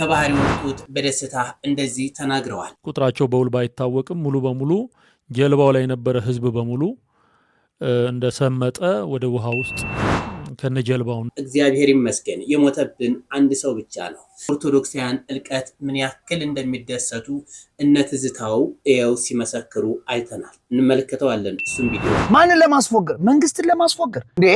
ከባህር የወጡት በደስታ እንደዚህ ተናግረዋል። ቁጥራቸው በውል ባይታወቅም ሙሉ በሙሉ ጀልባው ላይ የነበረ ህዝብ በሙሉ እንደሰመጠ ወደ ውሃ ውስጥ ከነጀልባው እግዚአብሔር ይመስገን የሞተብን አንድ ሰው ብቻ ነው። ኦርቶዶክሳውያን እልቀት ምን ያክል እንደሚደሰቱ እነ ትዝታው ኤው ሲመሰክሩ አይተናል። እንመለከተዋለን እሱን ቪዲዮ። ማንን ለማስፎገር? መንግስትን ለማስፎገር እንዴ?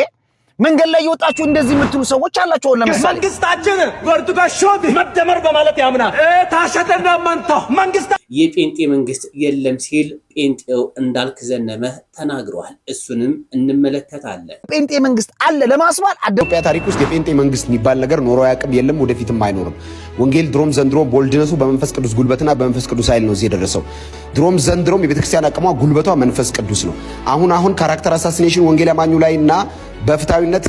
መንገድ ላይ የወጣችሁ እንደዚህ የምትሉ ሰዎች አላችሁ። ለምሳሌ መንግስታችን በርቱጋሾብ መደመር በማለት ያምናል። ታሸተና ማንታው መንግስት የጴንጤ መንግስት የለም ሲል ጴንጤው እንዳልክ ዘነመ ተናግሯል። እሱንም እንመለከታለን። ጴንጤ መንግስት አለ ለማስባል ኢትዮጵያ ታሪክ ውስጥ የጴንጤ መንግስት የሚባል ነገር ኖሮ ያቅም የለም፣ ወደፊትም አይኖርም። ወንጌል ድሮም ዘንድሮም ቦልድነሱ በመንፈስ ቅዱስ ጉልበትና በመንፈስ ቅዱስ ኃይል ነው እዚህ የደረሰው። ድሮም ዘንድሮም የቤተክርስቲያን አቅሟ ጉልበቷ መንፈስ ቅዱስ ነው። አሁን ካራክተር አሳሲኔሽን ወንጌል አማኙ ላይና በፍታዊነት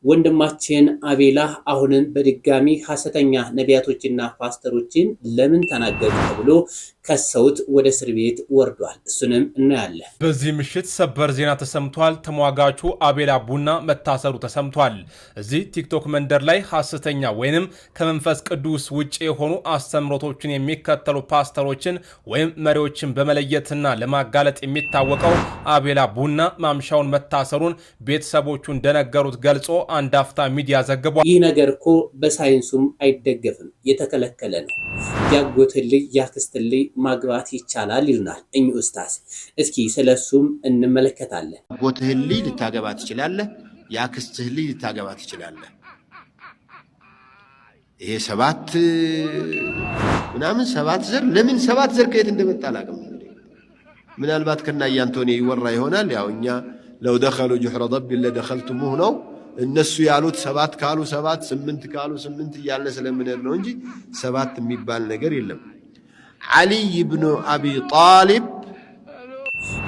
ወንድማችን አቤላ አሁንም በድጋሚ ሐሰተኛ ነቢያቶችና ፓስተሮችን ለምን ተናገሩ ተብሎ ከሰውት ወደ እስር ቤት ወርዷል። እሱንም እናያለን። በዚህ ምሽት ሰበር ዜና ተሰምቷል። ተሟጋቹ አቤላ ቡና መታሰሩ ተሰምቷል። እዚህ ቲክቶክ መንደር ላይ ሐሰተኛ ወይንም ከመንፈስ ቅዱስ ውጪ የሆኑ አስተምሮቶችን የሚከተሉ ፓስተሮችን ወይም መሪዎችን በመለየትና ለማጋለጥ የሚታወቀው አቤላ ቡና ማምሻውን መታሰሩን ቤተሰቦቹ እንደነገሩት ገልጾ አንድ አፍታ ሚዲያ ዘግቧል። ይህ ነገር እኮ በሳይንሱም አይደገፍም፣ የተከለከለ ነው። ያጎትልይ ያክስትልይ ማግባት ይቻላል ይሉናል እኚህ ኡስታዝ። እስኪ ስለሱም እንመለከታለን። ያጎትህን ልጅ ልታገባ ትችላለህ፣ ያክስትህን ልጅ ልታገባ ትችላለህ። ይሄ ሰባት ዘር ለምን ሰባት ዘር ከየት እንደመጣ አላውቅም። ምናልባት ከናያ አንቶኒ ይወራ ይሆናል። ያው እኛ ለው ደኸሉ ጁሕረ ضب ለደኸልቱሙህ ነው። እነሱ ያሉት ሰባት ካሉ ሰባት፣ ስምንት ካሉ ስምንት እያለ ስለምንሄድ ነው እንጂ ሰባት የሚባል ነገር የለም። علي بن أبي طالب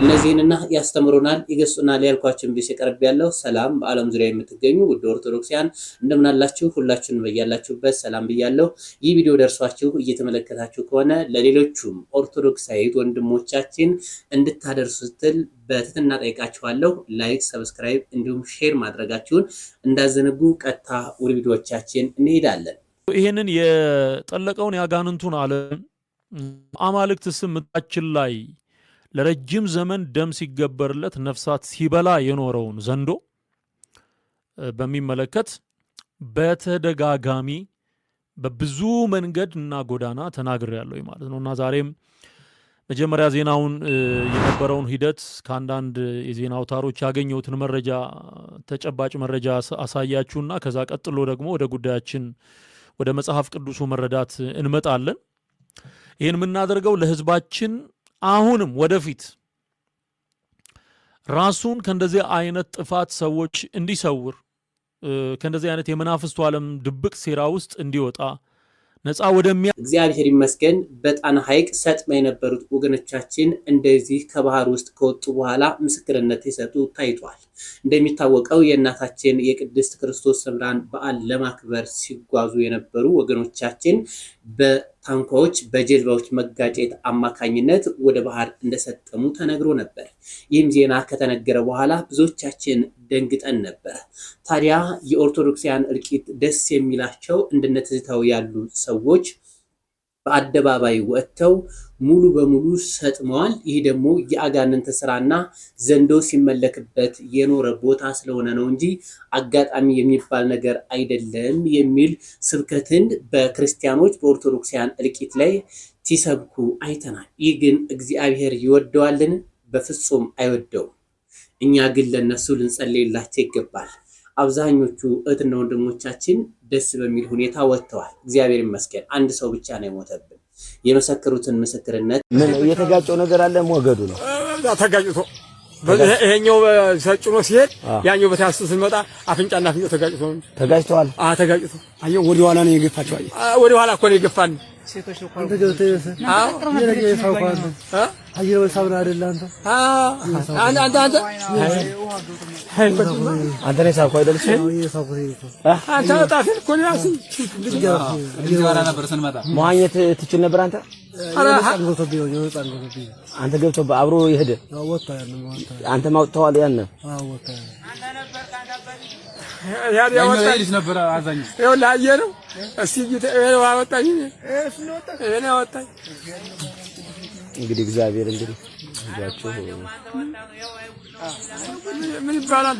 እነዚህንና ያስተምሩናል ይገሱናል ያልኳችሁን ቢስ ቀርብ ያለው ሰላም በአለም ዙሪያ የምትገኙ ውድ ኦርቶዶክሳውያን እንደምን አላችሁ? ሁላችሁንም በያላችሁበት ሰላም ብያለሁ። ይህ ቪዲዮ ደርሷችሁ እየተመለከታችሁ ከሆነ ለሌሎቹም ኦርቶዶክሳዊ ወንድሞቻችን እንድታደርሱ ስትል በትህትና ጠይቃችኋለሁ። ላይክ፣ ሰብስክራይብ እንዲሁም ሼር ማድረጋችሁን እንዳዘነጉ። ቀጥታ ወደ ቪዲዮዎቻችን እንሄዳለን። ይሄንን የጠለቀውን ያጋንንቱን ዓለም አማልክት ስምታችን ላይ ለረጅም ዘመን ደም ሲገበርለት ነፍሳት ሲበላ የኖረውን ዘንዶ በሚመለከት በተደጋጋሚ በብዙ መንገድ እና ጎዳና ተናግሬያለሁ ማለት ነውና ዛሬም መጀመሪያ ዜናውን የነበረውን ሂደት ከአንዳንድ የዜና አውታሮች ያገኘሁትን መረጃ ተጨባጭ መረጃ አሳያችሁና ከዛ ቀጥሎ ደግሞ ወደ ጉዳያችን ወደ መጽሐፍ ቅዱሱ መረዳት እንመጣለን። ይህን የምናደርገው ለህዝባችን አሁንም ወደፊት ራሱን ከእንደዚህ አይነት ጥፋት ሰዎች እንዲሰውር ከእንደዚህ አይነት የመናፍስቱ ዓለም ድብቅ ሴራ ውስጥ እንዲወጣ ነፃ ወደሚያ እግዚአብሔር ይመስገን በጣና ሐይቅ ሰጥመው የነበሩት ወገኖቻችን እንደዚህ ከባህር ውስጥ ከወጡ በኋላ ምስክርነት ሲሰጡ ታይቷል። እንደሚታወቀው የእናታችን የቅድስት ክርስቶስ ሰምራን በዓል ለማክበር ሲጓዙ የነበሩ ወገኖቻችን በታንኳዎች በጀልባዎች መጋጨት አማካኝነት ወደ ባህር እንደሰጠሙ ተነግሮ ነበር። ይህም ዜና ከተነገረ በኋላ ብዙዎቻችን ደንግጠን ነበር። ታዲያ የኦርቶዶክሳውያን እልቂት ደስ የሚላቸው እንደነ ትዝታው ያሉ ሰዎች በአደባባይ ወጥተው ሙሉ በሙሉ ሰጥመዋል። ይህ ደግሞ የአጋንንት ስራና ዘንዶ ሲመለክበት የኖረ ቦታ ስለሆነ ነው እንጂ አጋጣሚ የሚባል ነገር አይደለም የሚል ስብከትን በክርስቲያኖች በኦርቶዶክሳውያን እልቂት ላይ ሲሰብኩ አይተናል። ይህ ግን እግዚአብሔር ይወደዋልን? በፍጹም አይወደውም። እኛ ግን ለነሱ ልንጸልይላቸው ይገባል። አብዛኞቹ እህትና ወንድሞቻችን ደስ በሚል ሁኔታ ወጥተዋል። እግዚአብሔር ይመስገን። አንድ ሰው ብቻ ነው የሞተብን። የመሰከሩትን ምስክርነት ምን የተጋጨው ነገር አለ? ሞገዱ ነው ተጋጭቶ ይሄኛው ሰጭኖ ሲሄድ ያኛው በታስሱ ሲመጣ አፍንጫና አፍንጫ ተጋጭተዋል። ተጋጭቶ አየው ወዲ ኋላ ነው የገፋቸው። ወዲ ኋላ እኮ ነው የገፋን። ሴቶች ነው አንተ ገብተህ አየው ሳብራ አይደል አንተ አንተ ነህ ሳውቀው አይደል? አንተ ጣፊል እኮ ነው ያሲ ይወራ ነበር ስንመጣ መዋኘት ትችል ነበር አንተ? አንተ ገብቶ አብሮ ይሄደ አንተ ማውጣው ያን يا وطاي نبر عزاني يقول لا ينو اسيجي انا وطاي انا وطاي እንግዲህ እግዚአብሔር እንግዲህ ያቸው ምን ይባላል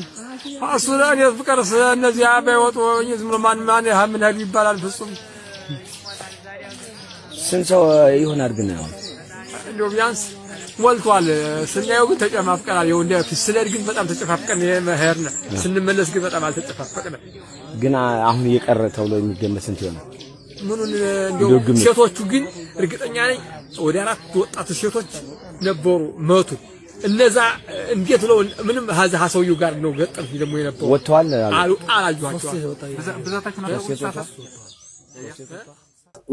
አሱራን የፍቅር እነዚህ አባይወጡ ዝም ማን ያምን ሀል ይባላል ፍጹም ስንሰው ይሆናል ግን እንደው ቢያንስ ሞልቷል ስናየው ግን ተጨማፍቀናል ይው እንደ ፍስለድ ግን በጣም ተጨፋፍቀን የመሄርና ስንመለስ ግን በጣም አልተጨፋፈቀና ግን አሁን የቀረ ተብሎ የሚገመት ስንት ይሆናል ምኑን እንደው ሴቶቹ ግን እርግጠኛ ነኝ ወደ 4 ወጣት ሴቶች ነበሩ መቱ እነዛ እንዴት ነው ምንም ሀሰውዩ ጋር ነው ገጠም ደግሞ የነበሩ ወጥቷል አላዩዋቸው ብዛታችን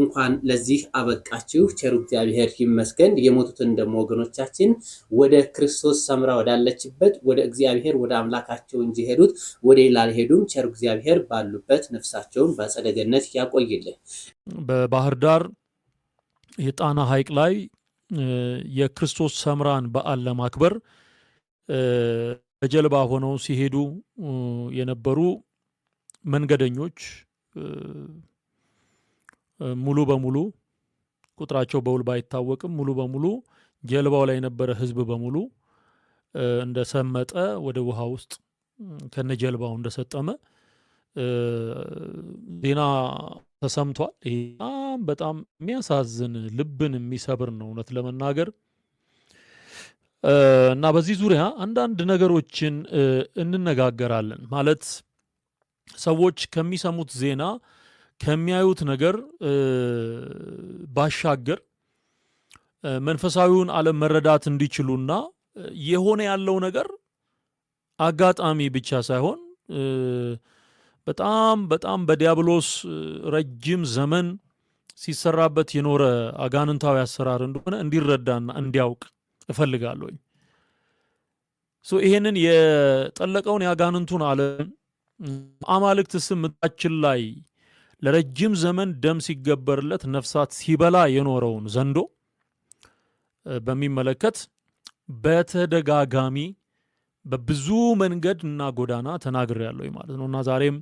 እንኳን ለዚህ አበቃችሁ ቸሩ እግዚአብሔር ይመስገን የሞቱትን ደሞ ወገኖቻችን ወደ ክርስቶስ ሰምራ ወዳለችበት ወደ እግዚአብሔር ወደ አምላካቸው እንጂ ሄዱት ወደ ኢላል ሄዱም ቸሩ እግዚአብሔር ባሉበት ነፍሳቸውን በአጸደ ገነት ያቆይልን በባህር ዳር የጣና ሐይቅ ላይ የክርስቶስ ሰምራን በዓል ለማክበር በጀልባ ሆነው ሲሄዱ የነበሩ መንገደኞች ሙሉ በሙሉ ቁጥራቸው በውል ባይታወቅም ሙሉ በሙሉ ጀልባው ላይ የነበረ ህዝብ በሙሉ እንደሰመጠ ወደ ውሃ ውስጥ ከነጀልባው እንደሰጠመ ዜና ተሰምቷል። ይሄ በጣም የሚያሳዝን ልብን የሚሰብር ነው እውነት ለመናገር እና በዚህ ዙሪያ አንዳንድ ነገሮችን እንነጋገራለን። ማለት ሰዎች ከሚሰሙት ዜና ከሚያዩት ነገር ባሻገር መንፈሳዊውን ዓለም መረዳት እንዲችሉና የሆነ ያለው ነገር አጋጣሚ ብቻ ሳይሆን በጣም በጣም በዲያብሎስ ረጅም ዘመን ሲሰራበት የኖረ አጋንንታዊ አሰራር እንደሆነ እንዲረዳና እንዲያውቅ እፈልጋለሁ። ይሄንን የጠለቀውን ያጋንንቱን ዓለም አማልክት ስም ምጣችን ላይ ለረጅም ዘመን ደም ሲገበርለት ነፍሳት ሲበላ የኖረውን ዘንዶ በሚመለከት በተደጋጋሚ በብዙ መንገድ እና ጎዳና ተናግሬያለሁ ማለት ነው እና ዛሬም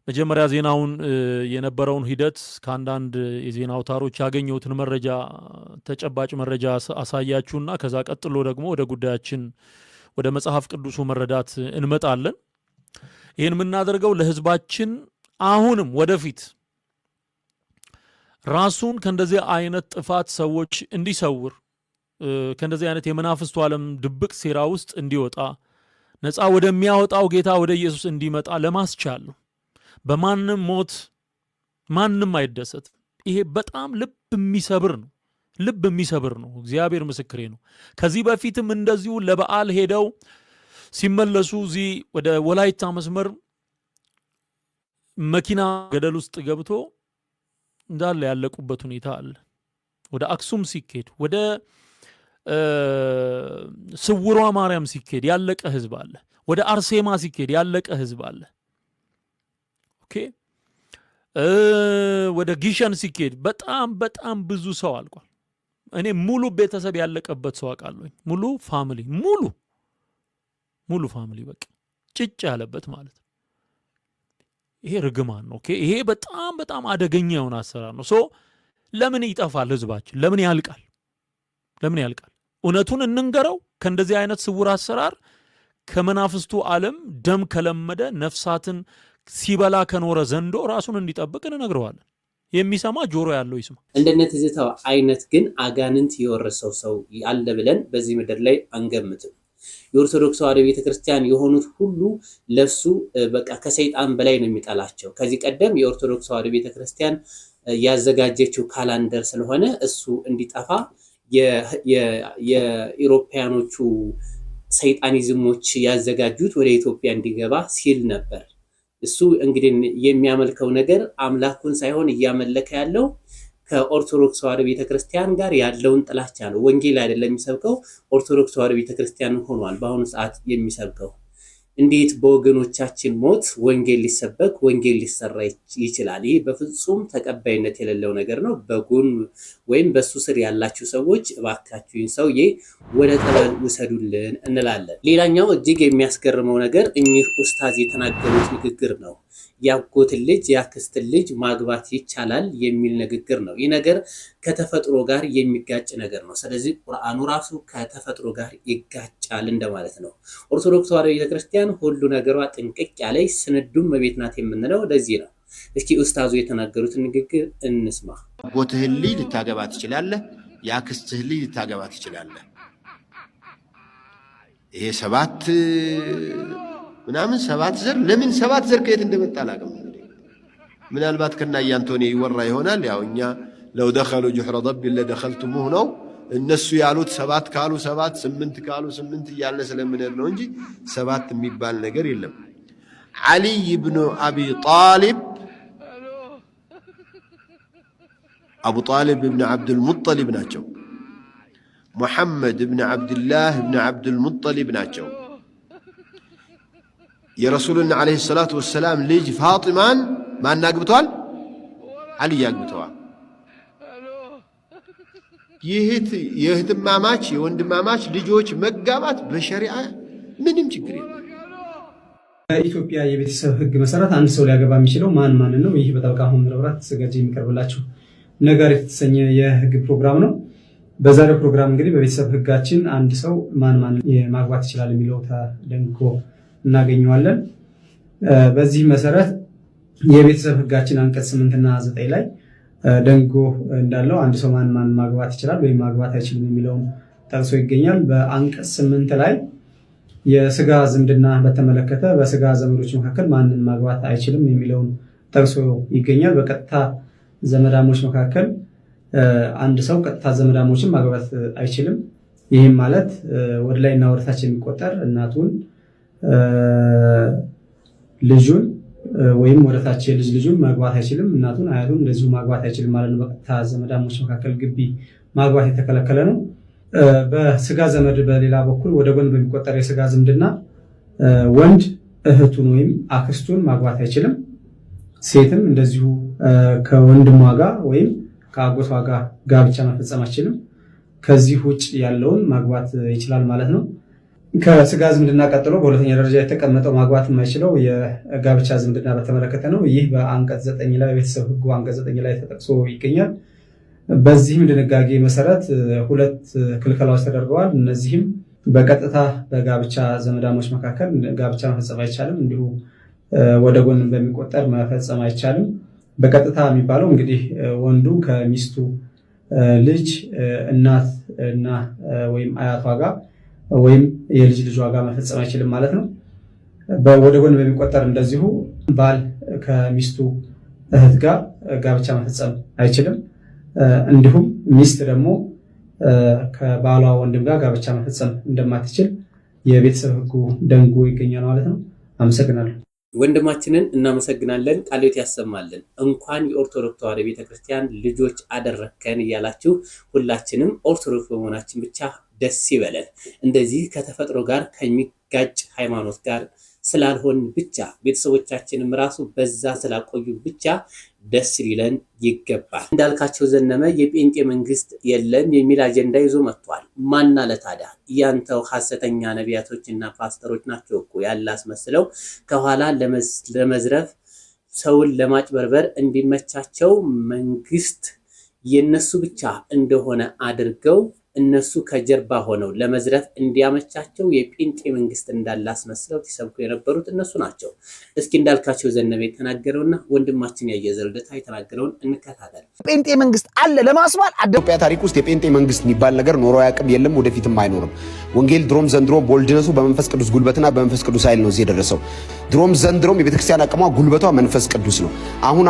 መጀመሪያ ዜናውን የነበረውን ሂደት ከአንዳንድ የዜና አውታሮች ያገኘሁትን መረጃ ተጨባጭ መረጃ አሳያችሁና ከዛ ቀጥሎ ደግሞ ወደ ጉዳያችን ወደ መጽሐፍ ቅዱሱ መረዳት እንመጣለን። ይህን የምናደርገው ለህዝባችን አሁንም ወደፊት ራሱን ከእንደዚህ አይነት ጥፋት ሰዎች እንዲሰውር ከእንደዚህ አይነት የመናፍስቱ ዓለም ድብቅ ሴራ ውስጥ እንዲወጣ ነፃ ወደሚያወጣው ጌታ ወደ ኢየሱስ እንዲመጣ ለማስቻል ነው። በማንም ሞት ማንም አይደሰት። ይሄ በጣም ልብ የሚሰብር ነው። ልብ የሚሰብር ነው። እግዚአብሔር ምስክሬ ነው። ከዚህ በፊትም እንደዚሁ ለበዓል ሄደው ሲመለሱ እዚህ ወደ ወላይታ መስመር መኪና ገደል ውስጥ ገብቶ እንዳለ ያለቁበት ሁኔታ አለ። ወደ አክሱም ሲኬድ ወደ ስውሯ ማርያም ሲኬድ ያለቀ ህዝብ አለ። ወደ አርሴማ ሲኬድ ያለቀ ህዝብ አለ። ኦኬ ወደ ጊሸን ሲኬድ በጣም በጣም ብዙ ሰው አልቋል። እኔ ሙሉ ቤተሰብ ያለቀበት ሰው አውቃለሁ። ሙሉ ፋሚሊ በቃ ጭጭ ያለበት ማለት ነው። ይሄ ርግማን ነው። ኦኬ ይሄ በጣም በጣም አደገኛ የሆነ አሰራር ነው። ለምን ይጠፋል ህዝባችን? ለምን ያልቃል? እውነቱን እንንገረው። ከእንደዚህ አይነት ስውር አሰራር ከመናፍስቱ ዓለም ደም ከለመደ ነፍሳትን ሲበላ ከኖረ ዘንዶ ራሱን እንዲጠብቅ እንነግረዋለን። የሚሰማ ጆሮ ያለው ይስማ። እንደነ ትዝታው አይነት ግን አጋንንት የወረሰው ሰው ያለ ብለን በዚህ ምድር ላይ አንገምትም። የኦርቶዶክስ ተዋሕዶ ቤተክርስቲያን የሆኑት ሁሉ ለሱ በቃ ከሰይጣን በላይ ነው የሚጠላቸው። ከዚህ ቀደም የኦርቶዶክስ ተዋሕዶ ቤተክርስቲያን ያዘጋጀችው ካላንደር ስለሆነ እሱ እንዲጠፋ የኢሮፓያኖቹ ሰይጣኒዝሞች ያዘጋጁት ወደ ኢትዮጵያ እንዲገባ ሲል ነበር። እሱ እንግዲህ የሚያመልከው ነገር አምላኩን ሳይሆን እያመለከ ያለው ከኦርቶዶክስ ተዋሕዶ ቤተክርስቲያን ጋር ያለውን ጥላቻ ነው። ወንጌል አይደለም የሚሰብከው፣ ኦርቶዶክስ ተዋሕዶ ቤተክርስቲያን ሆኗል በአሁኑ ሰዓት የሚሰብከው። እንዴት በወገኖቻችን ሞት ወንጌል ሊሰበክ ወንጌል ሊሰራ ይችላል? ይህ በፍጹም ተቀባይነት የሌለው ነገር ነው። በጎን ወይም በሱ ስር ያላችሁ ሰዎች እባካችሁን ሰውዬ ወደ ጠበል ውሰዱልን እንላለን። ሌላኛው እጅግ የሚያስገርመው ነገር እኚህ ኡስታዝ የተናገሩት ንግግር ነው። ያጎትን ልጅ ያክስትን ልጅ ማግባት ይቻላል የሚል ንግግር ነው። ይህ ነገር ከተፈጥሮ ጋር የሚጋጭ ነገር ነው። ስለዚህ ቁርአኑ ራሱ ከተፈጥሮ ጋር ይጋጫል እንደማለት ነው። ኦርቶዶክስ ተዋሕዶ ቤተክርስቲያን ሁሉ ነገሯ ጥንቅቅ ያለች ስንዱም መቤት ናት የምንለው ለዚህ ነው። እስኪ ኡስታዙ የተናገሩትን ንግግር እንስማ። ያጎትህን ልጅ ልታገባ ትችላለህ፣ ያክስትህን ልጅ ልታገባ ትችላለህ። ይሄ ሰባት ምናምን ሰባት ዘር ለምን ሰባት ዘር ከየት እንደመጣ አላውቅም። ምናልባት ከናያ አንቶኒ ይወራ ይሆናል። ያው እኛ ለው ደኸሉ ጁሕረ ደቢን ለደኸልቱሙህ ነው። እነሱ ያሉት ሰባት ካሉ ሰባት፣ ስምንት ካሉ ስምንት እያለ ስለምንሄድ ነው እንጂ ሰባት የሚባል ነገር የለም። ዓሊይ ብኑ አቢ ጣሊብ አቡ ጣሊብ ብን ዓብዱልሙጠሊብ ናቸው። ሙሐመድ ብን ዓብድላህ ብን ዓብዱልሙጠሊብ ናቸው። የረሱሉና ዓለይሂ ሰላቱ ወሰላም ልጅ ፋጢማን ማን አግብተዋል? ዓሊ አግብተዋል። የእህትማማች የወንድማማች ልጆች መጋባት በሸሪዓ ምንም ችግር የለም። በኢትዮጵያ የቤተሰብ ሕግ መሰረት አንድ ሰው ሊያገባ የሚችለው ማን ነው? ይህ በጠበቃ አሁን ምረብራት ተዘጋጀ የሚቀርብላችሁ ነጋሪት የተሰኘ የሕግ ፕሮግራም ነው። በዛሬው ፕሮግራም እንግዲህ በቤተሰብ ሕጋችን አንድ ሰው ማን ማግባት ይችላል የሚለው ተደንግጎ እናገኘዋለን። በዚህ መሰረት የቤተሰብ ሕጋችን አንቀጽ 8 እና 9 ላይ ደንጎ እንዳለው አንድ ሰው ማን ማግባት ይችላል ወይም ማግባት አይችልም የሚለውን ጠቅሶ ይገኛል። በአንቀጽ 8 ላይ የስጋ ዝምድና በተመለከተ በስጋ ዘመዶች መካከል ማንን ማግባት አይችልም የሚለውን ጠቅሶ ይገኛል። በቀጥታ ዘመዳሞች መካከል አንድ ሰው ቀጥታ ዘመዳሞችን ማግባት አይችልም። ይህም ማለት ወደ ላይና ወደ ታች የሚቆጠር እናቱን፣ ልጁን ወይም ወደ ታች የልጅ ልጁን ማግባት አይችልም። እናቱን፣ አያቱን እንደዚሁ ማግባት አይችልም ማለት ነው። በቀጥታ ዘመዳሞች መካከል ግቢ ማግባት የተከለከለ ነው። በስጋ ዘመድ በሌላ በኩል ወደ ጎን በሚቆጠር የስጋ ዝምድና ወንድ እህቱን ወይም አክስቱን ማግባት አይችልም። ሴትም እንደዚሁ ከወንድሟ ጋር ወይም ከአጎቷ ጋር ጋብቻ መፈጸም አይችልም። ከዚህ ውጭ ያለውን ማግባት ይችላል ማለት ነው። ከስጋ ዝምድና ቀጥሎ በሁለተኛ ደረጃ የተቀመጠው ማግባት የማይችለው የጋብቻ ዝምድና በተመለከተ ነው። ይህ በአንቀጽ 9 ላይ በቤተሰብ ሕጉ አንቀጽ 9 ላይ ተጠቅሶ ይገኛል። በዚህም ድንጋጌ መሰረት ሁለት ክልከላዎች ተደርገዋል። እነዚህም በቀጥታ በጋብቻ ዘመዳሞች መካከል ጋብቻ መፈጸም አይቻልም። እንዲሁ ወደ ጎን በሚቆጠር መፈጸም አይቻልም። በቀጥታ የሚባለው እንግዲህ ወንዱ ከሚስቱ ልጅ እናት እና ወይም አያቷ ጋር ወይም የልጅ ልጇ ጋር መፈጸም አይችልም ማለት ነው። ወደ ጎን በሚቆጠር እንደዚሁ ባል ከሚስቱ እህት ጋር ጋብቻ መፈጸም አይችልም። እንዲሁም ሚስት ደግሞ ከባሏ ወንድም ጋር ጋብቻ መፈጸም እንደማትችል የቤተሰብ ሕጉ ደንጎ ይገኛል ማለት ነው። አመሰግናለሁ። ወንድማችንን እናመሰግናለን። ቃልዮት ያሰማልን። እንኳን የኦርቶዶክስ ተዋሕዶ ቤተክርስቲያን ልጆች አደረከን እያላችሁ ሁላችንም ኦርቶዶክስ በመሆናችን ብቻ ደስ ይበለን። እንደዚህ ከተፈጥሮ ጋር ከሚጋጭ ሃይማኖት ጋር ስላልሆን ብቻ ቤተሰቦቻችንም ራሱ በዛ ስላቆዩ ብቻ ደስ ሊለን ይገባል። እንዳልካቸው ዘነመ የጴንጤ መንግስት የለም የሚል አጀንዳ ይዞ መጥቷል። ማን አለ ታዲያ? ያንተው ሐሰተኛ ነቢያቶችና ፓስተሮች ናቸው እኮ ያላስመስለው ከኋላ ለመዝረፍ ሰውን ለማጭበርበር እንዲመቻቸው መንግስት የነሱ ብቻ እንደሆነ አድርገው እነሱ ከጀርባ ሆነው ለመዝረፍ እንዲያመቻቸው የጴንጤ መንግስት እንዳላስመስለው ሲሰብኩ የነበሩት እነሱ ናቸው። እስኪ እንዳልካቸው ዘነበ የተናገረውና ወንድማችን ያየዘ ልደታ የተናገረውን እንከታተል። ጴንጤ መንግስት አለ ለማስባል ኢትዮጵያ ታሪክ ውስጥ የጴንጤ መንግስት የሚባል ነገር ኖሮ ያቅም የለም፣ ወደፊትም አይኖርም። ወንጌል ድሮም ዘንድሮ ቦልድነሱ በመንፈስ ቅዱስ ጉልበትና በመንፈስ ቅዱስ ኃይል ነው እዚህ የደረሰው። ድሮም ዘንድሮም የቤተክርስቲያን አቅሟ ጉልበቷ መንፈስ ቅዱስ ነው።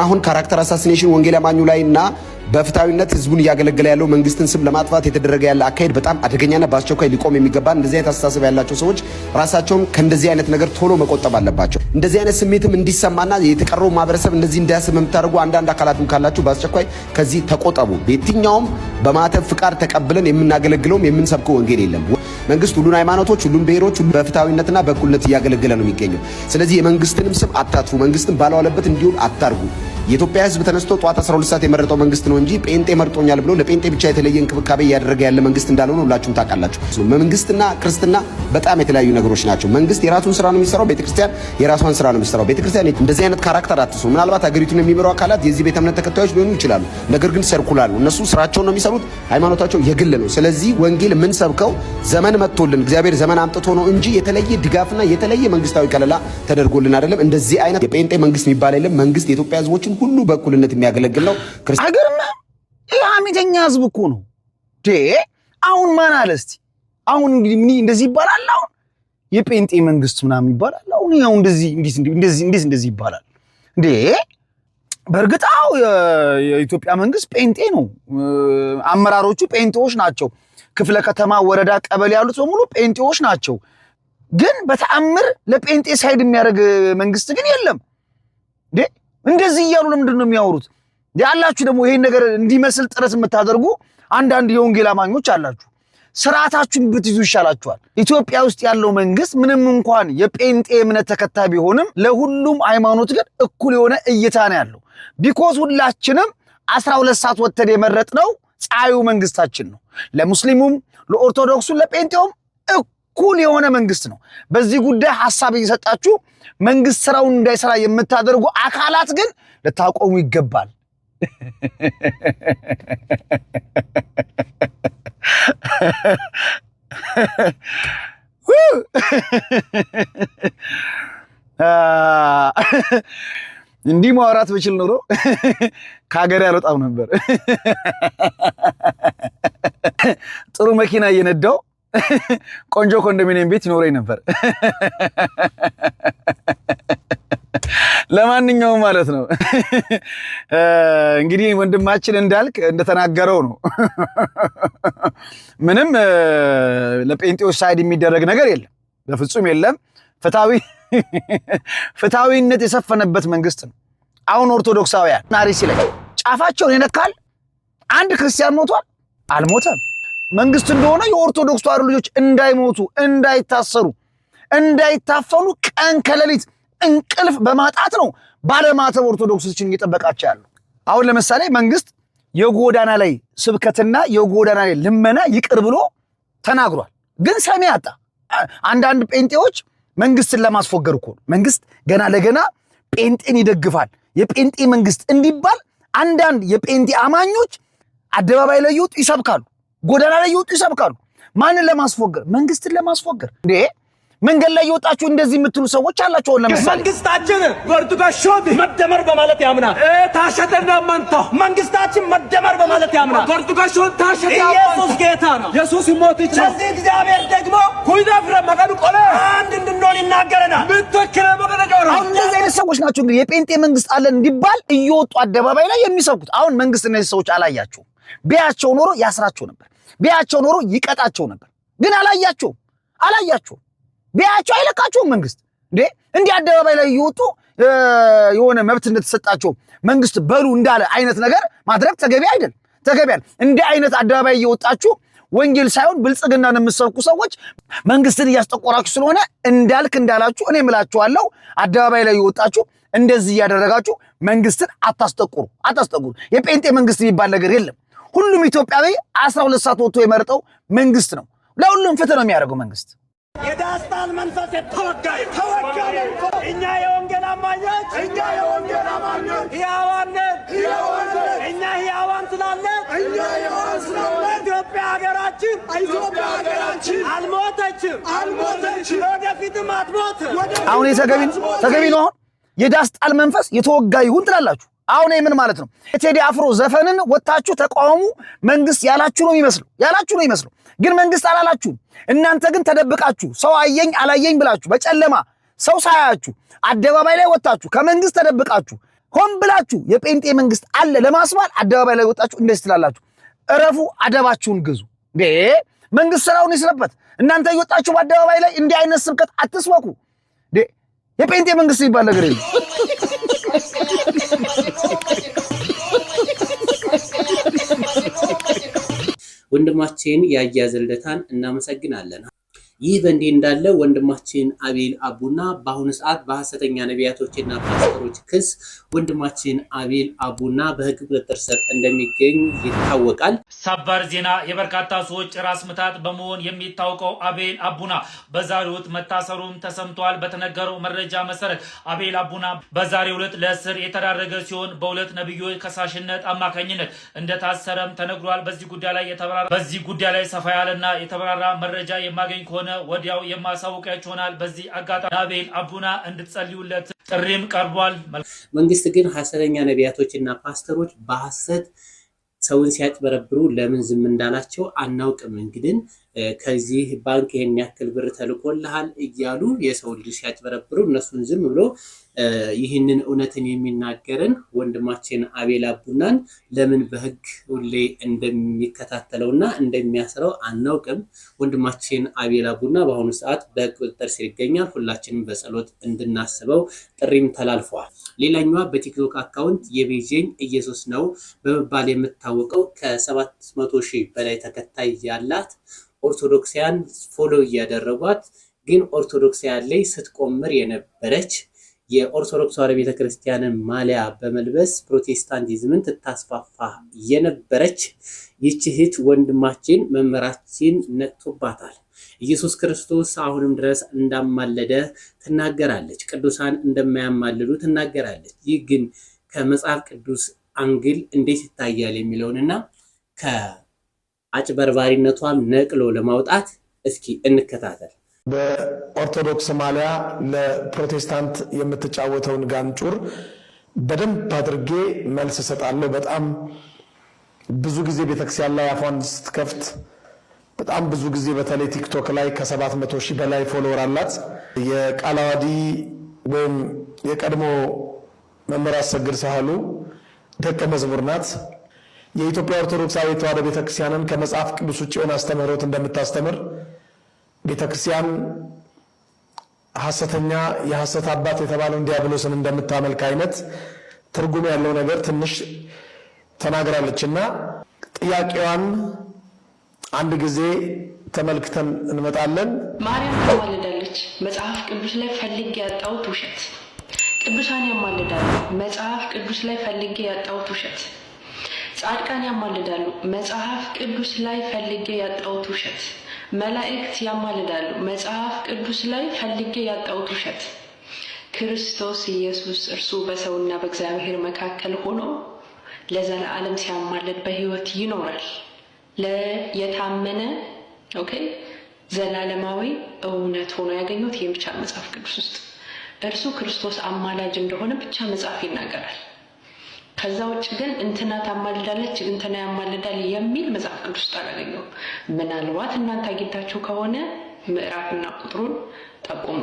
አሁን ካራክተር አሳሲኔሽን ወንጌል አማኙ ላይና በፍታዊነት ህዝቡን እያገለገለ ያለው መንግስትን ስም ለማጥፋት የተደረገ ያለ አካሄድ በጣም አደገኛና በአስቸኳይ ሊቆም የሚገባ እንደዚህ አይነት አስተሳሰብ ያላቸው ሰዎች ራሳቸውን ከእንደዚህ አይነት ነገር ቶሎ መቆጠብ አለባቸው። እንደዚህ አይነት ስሜትም እንዲሰማና የተቀረው ማህበረሰብ እንደዚህ እንዲያስብ የምታደርጉ አንዳንድ አካላትም ካላችሁ በአስቸኳይ ከዚህ ተቆጠቡ። በየትኛውም በማተብ ፍቃድ ተቀብለን የምናገለግለውም የምንሰብከው ወንጌል የለም። መንግስት ሁሉን ሃይማኖቶች፣ ሁሉን ብሔሮች በፍታዊነትና በእኩልነት እያገለገለ ነው የሚገኘው። ስለዚህ የመንግስትንም ስም አታጥፉ፣ መንግስትን ባለዋለበት እንዲሆን አታርጉ። የኢትዮጵያ ህዝብ ተነስቶ ጧት 12 ሰዓት የመረጠው መንግስት ነው እንጂ ጴንጤ መርጦኛል ብሎ ለጴንጤ ብቻ የተለየ እንክብካቤ እያደረገ ያለ መንግስት እንዳልሆነ ሁላችሁም ታውቃላችሁ። መንግስትና ክርስትና በጣም የተለያዩ ነገሮች ናቸው። መንግስት የራሱን ስራ ነው የሚሰራው፣ ቤተክርስቲያን የራሷን ስራ ነው የሚሰራው። ቤተክርስቲያን እንደዚህ አይነት ካራክተር አትሱ። ምናልባት ሀገሪቱን የሚመሩ አካላት የዚህ ቤተ እምነት ተከታዮች ሊሆኑ ይችላሉ። ነገር ግን ሰርኩላር ነው። እነሱ ስራቸውን ነው የሚሰሩት፣ ሃይማኖታቸው የግል ነው። ስለዚህ ወንጌል የምንሰብከው ዘመን መጥቶልን እግዚአብሔር ዘመን አምጥቶ ነው እንጂ የተለየ ድጋፍና የተለየ መንግስታዊ ከለላ ተደርጎልን አይደለም። እንደዚህ አይነት የጴንጤ መንግስት የሚባል የለም። መንግስት የኢትዮጵያ ህዝቦችን ሁሉ በእኩልነት የሚያገለግል ነው። አገርማ የሐሜተኛ ህዝብ እኮ ነው። አሁን ማን አለ እስቲ? አሁን እንግዲህ ምን እንደዚህ ይባላል? አሁን የጴንጤ መንግስት ምናምን ይባላል። አሁን ያው እንደዚህ ይባላል እንዴ? በእርግጣው የኢትዮጵያ መንግስት ጴንጤ ነው። አመራሮቹ ጴንጤዎች ናቸው። ክፍለ ከተማ፣ ወረዳ፣ ቀበሌ ያሉት በሙሉ ጴንጤዎች ናቸው። ግን በተአምር ለጴንጤ ሳይድ የሚያደርግ መንግስት ግን የለም እንዴ? እንደዚህ እያሉ ለምንድን ነው የሚያወሩት? ያላችሁ ደግሞ ይሄን ነገር እንዲመስል ጥረት የምታደርጉ አንዳንድ የወንጌል አማኞች አላችሁ። ስርዓታችሁን ብትይዙ ይሻላችኋል። ኢትዮጵያ ውስጥ ያለው መንግስት ምንም እንኳን የጴንጤ እምነት ተከታይ ቢሆንም ለሁሉም ሃይማኖት ግን እኩል የሆነ እይታ ነው ያለው። ቢኮዝ ሁላችንም 12 ሰዓት ወጥተን የመረጥነው ፀሐዩ መንግስታችን ነው። ለሙስሊሙም፣ ለኦርቶዶክሱም፣ ለጴንጤውም እኩል የሆነ መንግስት ነው። በዚህ ጉዳይ ሐሳብ እየሰጣችሁ መንግስት ስራውን እንዳይሰራ የምታደርጉ አካላት ግን ልታቆሙ ይገባል። እንዲህ ማውራት ብችል ኖሮ ከሀገር ያልወጣም ነበር። ጥሩ መኪና እየነዳው ቆንጆ ኮንዶሚኒየም ቤት ይኖረኝ ነበር። ለማንኛውም ማለት ነው እንግዲህ ወንድማችን እንዳልክ እንደተናገረው ነው። ምንም ለጴንጤዎች ሳይድ የሚደረግ ነገር የለም፣ በፍጹም የለም። ፍትሃዊነት የሰፈነበት መንግስት ነው። አሁን ኦርቶዶክሳውያን ናሪሲ ላይ ጫፋቸውን ይነካል። አንድ ክርስቲያን ሞቷል? አልሞተም። መንግስት እንደሆነ የኦርቶዶክስ ተዋሕዶ ልጆች እንዳይሞቱ፣ እንዳይታሰሩ፣ እንዳይታፈኑ ቀን ከሌሊት እንቅልፍ በማጣት ነው ባለማተብ ኦርቶዶክሶችን እየጠበቃቸው ያለው። አሁን ለምሳሌ መንግስት የጎዳና ላይ ስብከትና የጎዳና ላይ ልመና ይቅር ብሎ ተናግሯል፣ ግን ሰሚ አጣ። አንዳንድ ጴንጤዎች መንግስትን ለማስፎገር እኮ ነው። መንግስት ገና ለገና ጴንጤን ይደግፋል፣ የጴንጤ መንግስት እንዲባል አንዳንድ የጴንጤ አማኞች አደባባይ ላይ ይወጡ ይሰብካሉ፣ ጎዳና ላይ ይወጡ ይሰብካሉ። ማንን ለማስፎገር? መንግስትን ለማስፎገር እንዴ! መንገድ ላይ ይወጣችሁ እንደዚህ የምትሉ ሰዎች አላችሁ። ለምሳሌ መንግስታችን በርቱጋሾብ መደመር በማለት ያምናል። ታሸተና ማንታ መንግስታችን መደመር በማለት ያምናል። በርቱጋሾብ ታሸተ ኢየሱስ ጌታ ነው። ኢየሱስ ይሞት ይችላል። ስለዚህ እግዚአብሔር ደግሞ ኩይዳፍረ መቀዱ ቆለ አንድ እንድንሆን ይናገረናል። ብትክለ መቀደቀው አሁን እንደዚህ አይነት ሰዎች ናቸው እንግዲህ የጴንጤ መንግስት አለን እንዲባል እየወጡ አደባባይ ላይ የሚሰብኩት። አሁን መንግስት እነዚህ ሰዎች አላያቸው። ቢያቸው ኖሮ ያስራቸው ነበር፣ ቢያቸው ኖሮ ይቀጣቸው ነበር። ግን አላያቸው ቢያቸው አይለቃቸውም። መንግስት እንዲህ አደባባይ ላይ እየወጡ የሆነ መብት እንደተሰጣቸው መንግስት በሉ እንዳለ አይነት ነገር ማድረግ ተገቢ አይደል? እንዲህ አይነት አደባባይ እየወጣችሁ ወንጌል ሳይሆን ብልጽግናን የምትሰብኩ ሰዎች መንግስትን እያስጠቆራችሁ ስለሆነ እንዳላችሁ እኔ እምላችኋለሁ፣ አደባባይ ላይ እየወጣችሁ እንደዚህ እያደረጋችሁ መንግስትን አታስጠቁሩ። የጴንጤ መንግስት የሚባል ነገር የለም። ሁሉም ኢትዮጵያዊ 12 ሰዓት ወጥቶ የመረጠው መንግስት ነው። ለሁሉም ፍትህ ነው የሚያደርገው መንግስት። የዳስታል መንፈስ ተወጋይ እኛ የወንጌል አማኞች ሕያዋንን እኛ ሕያዋን ስላለን ኢትዮጵያ ሀገራችን አልሞተችም፣ ወደፊትም አትሞትም። አሁን ተገቢ ነው። አሁን የዳስጣል መንፈስ የተወጋ ይሁን ትላላችሁ። አሁን ምን ማለት ነው? የቴዲ አፍሮ ዘፈንን ወጣችሁ ተቃውሙ መንግስት ያላችሁ ነው የሚመስለው። ግን መንግስት አላላችሁም። እናንተ ግን ተደብቃችሁ ሰው አየኝ አላየኝ ብላችሁ በጨለማ ሰው ሳያችሁ አደባባይ ላይ ወጣችሁ ከመንግስት ተደብቃችሁ ሆን ብላችሁ የጴንጤ መንግስት አለ ለማስባል አደባባይ ላይ ወጣችሁ እንደዚህ ትላላችሁ። እረፉ፣ አደባችሁን ግዙ። መንግስት ስራውን ይስራበት። እናንተ እየወጣችሁ በአደባባይ ላይ እንዲህ አይነት ስብከት አትስበኩ። የጴንጤ መንግስት ይባል ነገር የለም። ወንድማችን ያያዝልደታን እናመሰግናለን። ይህ በእንዲህ እንዳለ ወንድማችን አቤል አቡና በአሁኑ ሰዓት በሐሰተኛ ነቢያቶችና ፓስተሮች ክስ ወንድማችን አቤል አቡና በህግ ቁጥጥር ስር እንደሚገኝ ይታወቃል። ሰበር ዜና። የበርካታ ሰዎች ራስ ምታት በመሆን የሚታወቀው አቤል አቡና በዛሬው ዕለት መታሰሩም ተሰምቷል። በተነገረው መረጃ መሰረት አቤል አቡና በዛሬው ዕለት ለእስር የተዳረገ ሲሆን በሁለት ነብዮች ከሳሽነት አማካኝነት እንደታሰረም ተነግሯል። በዚህ ጉዳይ ላይ ሰፋ ያለና የተብራራ መረጃ የማገኝ ከሆነ ወዲያው የማሳውቃችሁ ይሆናል። በዚህ አጋጣሚ አቤል አቡና እንድትጸልዩለት ጥሪም ቀርቧል። መንግስት ግን ሐሰተኛ ነቢያቶችና ፓስተሮች በሐሰት ሰውን ሲያጭበረብሩ ለምን ዝም እንዳላቸው አናውቅም። እንግዲህ ከዚህ ባንክ ይሄን ያክል ብር ተልኮልሃል እያሉ የሰው ልጅ ሲያጭበረብሩ እነሱን ዝም ብሎ ይህንን እውነትን የሚናገርን ወንድማችን አቤል አቡናን ለምን በህግ ሁሌ እንደሚከታተለውና እንደሚያስረው አናውቅም። ወንድማችን አቤል አቡና በአሁኑ ሰዓት በህግ ቁጥጥር ስር ይገኛል። ሁላችንም በጸሎት እንድናስበው ጥሪም ተላልፈዋል። ሌላኛዋ በቲክቶክ አካውንት የቤጂንግ ኢየሱስ ነው በመባል የምታወቀው ከ700,000 በላይ ተከታይ ያላት ኦርቶዶክሳውያን ፎሎ እያደረጓት ግን ኦርቶዶክሳውያን ላይ ስትቆምር የነበረች የኦርቶዶክስ ተዋሕዶ ቤተክርስቲያንን ማሊያ በመልበስ ፕሮቴስታንቲዝምን ትታስፋፋ የነበረች ይህች እህት ወንድማችን መምህራችን ነቅቶባታል። ኢየሱስ ክርስቶስ አሁንም ድረስ እንዳማለደ ትናገራለች። ቅዱሳን እንደማያማልሉ ትናገራለች። ይህ ግን ከመጽሐፍ ቅዱስ አንግል እንዴት ይታያል የሚለውንና ከአጭበርባሪነቷም ነቅሎ ለማውጣት እስኪ እንከታተል። በኦርቶዶክስ ማሊያ ለፕሮቴስታንት የምትጫወተውን ጋንጩር በደንብ አድርጌ መልስ እሰጣለሁ። በጣም ብዙ ጊዜ ቤተክርስቲያን ላይ አፏን ስትከፍት በጣም ብዙ ጊዜ በተለይ ቲክቶክ ላይ ከ700,000 በላይ ፎሎወር አላት። የቃለ ዓዋዲ ወይም የቀድሞ መምህር አሰግድ ሳህሉ ደቀ መዝሙር ናት። የኢትዮጵያ ኦርቶዶክሳዊ ተዋሕዶ ቤተክርስቲያንን ከመጽሐፍ ቅዱስ ውጭ የሆነ አስተምህሮት እንደምታስተምር ቤተክርስቲያን ሐሰተኛ የሐሰት አባት የተባለውን ዲያብሎስን እንደምታመልክ አይነት ትርጉም ያለው ነገር ትንሽ ተናግራለችና ጥያቄዋን አንድ ጊዜ ተመልክተን እንመጣለን። ማርያም ታማልዳለች። መጽሐፍ ቅዱስ ላይ ፈልጌ ያጣሁት ውሸት። ቅዱሳን ያማልዳሉ። መጽሐፍ ቅዱስ ላይ ፈልጌ ያጣሁት ውሸት። ጻድቃን ያማልዳሉ። መጽሐፍ ቅዱስ ላይ ፈልጌ ያጣሁት ውሸት። መላእክት ያማልዳሉ። መጽሐፍ ቅዱስ ላይ ፈልጌ ያጣሁት ውሸት። ክርስቶስ ኢየሱስ እርሱ በሰውና በእግዚአብሔር መካከል ሆኖ ለዘላለም ሲያማልድ በሕይወት ይኖራል። ለየታመነ ዘላለማዊ እውነት ሆኖ ያገኙት ይህ ብቻ መጽሐፍ ቅዱስ ውስጥ እርሱ ክርስቶስ አማላጅ እንደሆነ ብቻ መጽሐፍ ይናገራል። ከዛ ውጭ ግን እንትና ታማልዳለች እንትና ያማልዳል የሚል መጽሐፍ ቅዱስ ውስጥ አላገኘሁም። ምናልባት እናንተ አግኝታችሁ ከሆነ ምዕራፍና ቁጥሩን ጠቁሙ።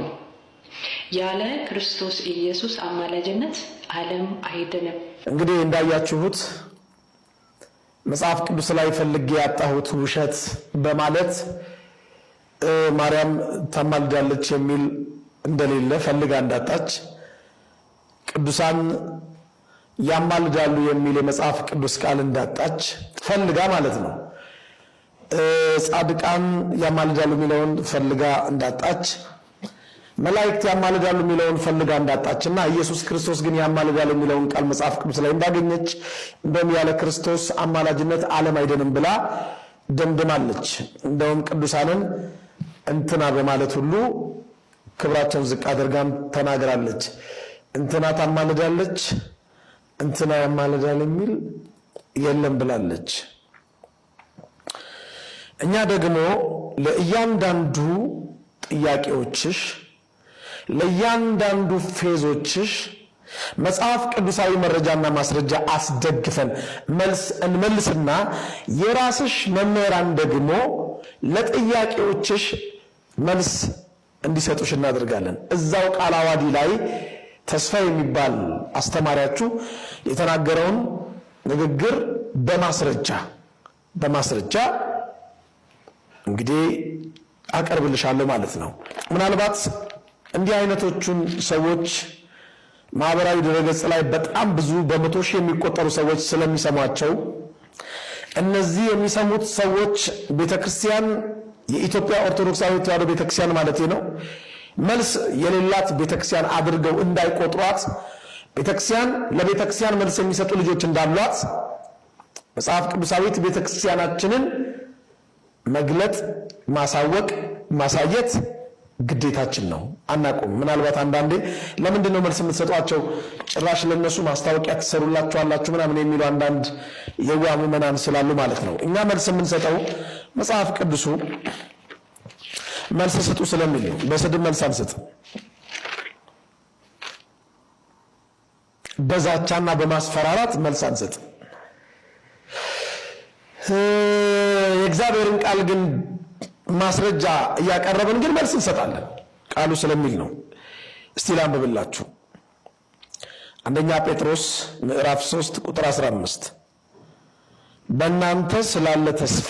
ያለ ክርስቶስ ኢየሱስ አማላጅነት ዓለም አይድንም። እንግዲህ እንዳያችሁት መጽሐፍ ቅዱስ ላይ ፈልጌ ያጣሁት ውሸት በማለት ማርያም ታማልዳለች የሚል እንደሌለ ፈልጋ እንዳጣች፣ ቅዱሳን ያማልዳሉ የሚል የመጽሐፍ ቅዱስ ቃል እንዳጣች ፈልጋ ማለት ነው። ጻድቃን ያማልዳሉ የሚለውን ፈልጋ እንዳጣች፣ መላእክት ያማልዳሉ የሚለውን ፈልጋ እንዳጣችና ኢየሱስ ክርስቶስ ግን ያማልዳል የሚለውን ቃል መጽሐፍ ቅዱስ ላይ እንዳገኘች እንደውም ያለ ክርስቶስ አማላጅነት ዓለም አይደንም ብላ ደምድማለች። እንደውም ቅዱሳንን እንትና በማለት ሁሉ ክብራቸውን ዝቅ አድርጋም ተናግራለች። እንትና ታማልዳለች እንትና ያማልዳል የሚል የለም ብላለች። እኛ ደግሞ ለእያንዳንዱ ጥያቄዎችሽ ለእያንዳንዱ ፌዞችሽ መጽሐፍ ቅዱሳዊ መረጃና ማስረጃ አስደግፈን መልስ እንመልስና የራስሽ መምህራን ደግሞ ለጥያቄዎችሽ መልስ እንዲሰጡሽ እናደርጋለን። እዛው ቃለ ዓዋዲ ላይ ተስፋ የሚባል አስተማሪያችሁ የተናገረውን ንግግር በማስረጃ እንግዲህ አቀርብልሻለሁ ማለት ነው። ምናልባት እንዲህ አይነቶቹን ሰዎች ማህበራዊ ድረገጽ ላይ በጣም ብዙ በመቶ ሺህ የሚቆጠሩ ሰዎች ስለሚሰሟቸው እነዚህ የሚሰሙት ሰዎች ቤተክርስቲያን የኢትዮጵያ ኦርቶዶክሳዊት ተዋሕዶ ቤተክርስቲያን ማለት ነው መልስ የሌላት ቤተክርስቲያን አድርገው እንዳይቆጥሯት ቤተክርስቲያን ለቤተክርስቲያን መልስ የሚሰጡ ልጆች እንዳሏት መጽሐፍ ቅዱሳዊት ቤተክርስቲያናችንን መግለጥ፣ ማሳወቅ፣ ማሳየት ግዴታችን ነው። አናቆም። ምናልባት አንዳንዴ ለምንድን ነው መልስ የምትሰጧቸው ጭራሽ ለነሱ ማስታወቂያ ትሰሩላቸዋላችሁ ምናምን የሚሉ አንዳንድ የዋህ ምዕመናን ስላሉ ማለት ነው። እኛ መልስ የምንሰጠው መጽሐፍ ቅዱሱ መልስ ስጡ ስለሚል ነው። በስድብ መልስ አንሰጥም። በዛቻና በማስፈራራት መልስ አንሰጥም። የእግዚአብሔርን ቃል ግን ማስረጃ እያቀረብን ግን መልስ እንሰጣለን። ቃሉ ስለሚል ነው። እስቲ ላንብብላችሁ። አንደኛ ጴጥሮስ ምዕራፍ 3 ቁጥር 15 በእናንተ ስላለ ተስፋ፣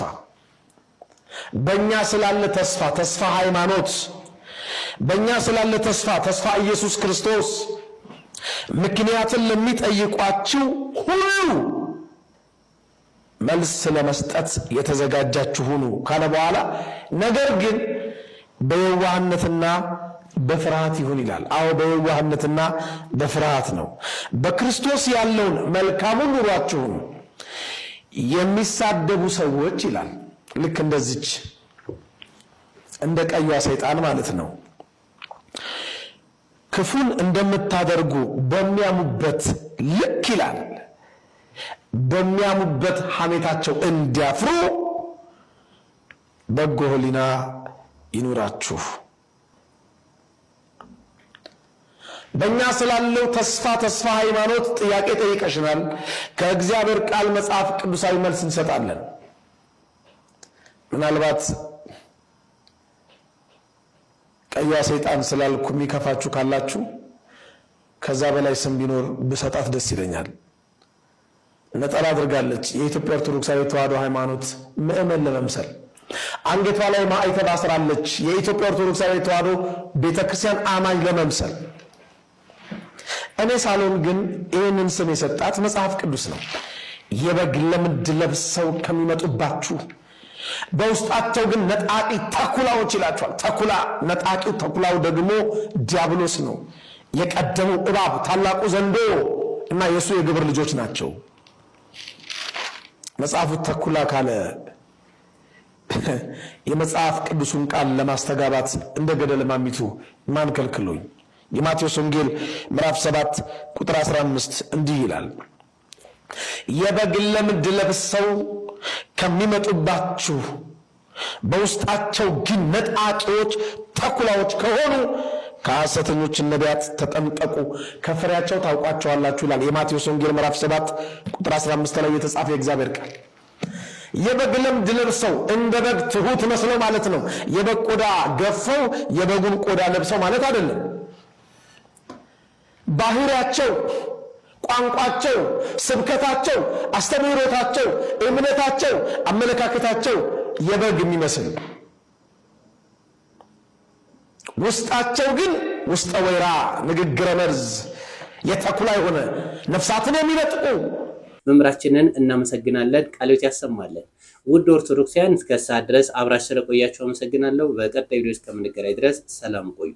በእኛ ስላለ ተስፋ፣ ተስፋ ሃይማኖት፣ በእኛ ስላለ ተስፋ፣ ተስፋ ኢየሱስ ክርስቶስ ምክንያትን ለሚጠይቋችሁ ሁሉ መልስ ለመስጠት የተዘጋጃችሁ ሁኑ ካለ በኋላ ነገር ግን በየዋህነትና በፍርሃት ይሁን ይላል። አዎ በየዋህነትና በፍርሃት ነው። በክርስቶስ ያለውን መልካሙን ኑሯችሁን የሚሳደቡ ሰዎች ይላል ልክ እንደዚች እንደ ቀዩ ሰይጣን ማለት ነው ክፉን እንደምታደርጉ በሚያሙበት ልክ ይላል በሚያሙበት ሐሜታቸው እንዲያፍሩ በጎ ሕሊና ይኑራችሁ። በእኛ ስላለው ተስፋ ሃይማኖት ጥያቄ ጠይቀሽናል። ከእግዚአብሔር ቃል መጽሐፍ ቅዱሳዊ መልስ እንሰጣለን። ምናልባት ቀዩ ሰይጣን ስላልኩ የሚከፋችሁ ካላችሁ ከዛ በላይ ስም ቢኖር ብሰጣት ደስ ይለኛል። ነጠላ አድርጋለች። የኢትዮጵያ ኦርቶዶክሳዊት ተዋሕዶ ሃይማኖት ምእመን ለመምሰል አንገቷ ላይ ማዕተብ አስራለች። የኢትዮጵያ ኦርቶዶክሳዊት ተዋሕዶ ቤተክርስቲያን አማኝ ለመምሰል እኔ ሳሎን ግን ይህንን ስም የሰጣት መጽሐፍ ቅዱስ ነው። የበግ ለምድ ለብሰው ከሚመጡባችሁ በውስጣቸው ግን ነጣቂ ተኩላዎች ይላቸዋል። ተኩላ ነጣቂው ተኩላው ደግሞ ዲያብሎስ ነው። የቀደመው እባብ ታላቁ ዘንዶ እና የሱ የግብር ልጆች ናቸው። መጽሐፉ ተኩላ ካለ የመጽሐፍ ቅዱሱን ቃል ለማስተጋባት እንደ ገደል ማሚቱ ማን ከልክሎኝ? የማቴዎስ ወንጌል ምዕራፍ 7 ቁጥር 15 እንዲህ ይላል የበግ ለምድ ለብሰው ከሚመጡባችሁ በውስጣቸው ግን ነጣቂዎች ተኩላዎች ከሆኑ ከሐሰተኞች ነቢያት ተጠንቀቁ፣ ከፍሬያቸው ታውቋቸዋላችሁ ይላል የማቴዎስ ወንጌል ምዕራፍ 7 ቁጥር 15 ላይ የተጻፈ የእግዚአብሔር ቃል። የበግ ለምድ ለብሰው እንደ በግ ትሁት መስለው ማለት ነው። የበግ ቆዳ ገፈው የበጉን ቆዳ ለብሰው ማለት አይደለም። ባህሪያቸው፣ ቋንቋቸው፣ ስብከታቸው፣ አስተምህሮታቸው፣ እምነታቸው፣ አመለካከታቸው የበግ የሚመስል ውስጣቸው ግን ውስጠ ወይራ ንግግረ መርዝ የተኩላ የሆነ ነፍሳትን የሚነጥቁ። መምህራችንን እናመሰግናለን። ቃልዎት ያሰማለን። ውድ ኦርቶዶክሳውያን እስከ ሰዓት ድረስ አብራችሁ ስለቆያችሁ አመሰግናለሁ። በቀጣይ ቪዲዮ እስከምንገናኝ ድረስ ሰላም ቆዩ።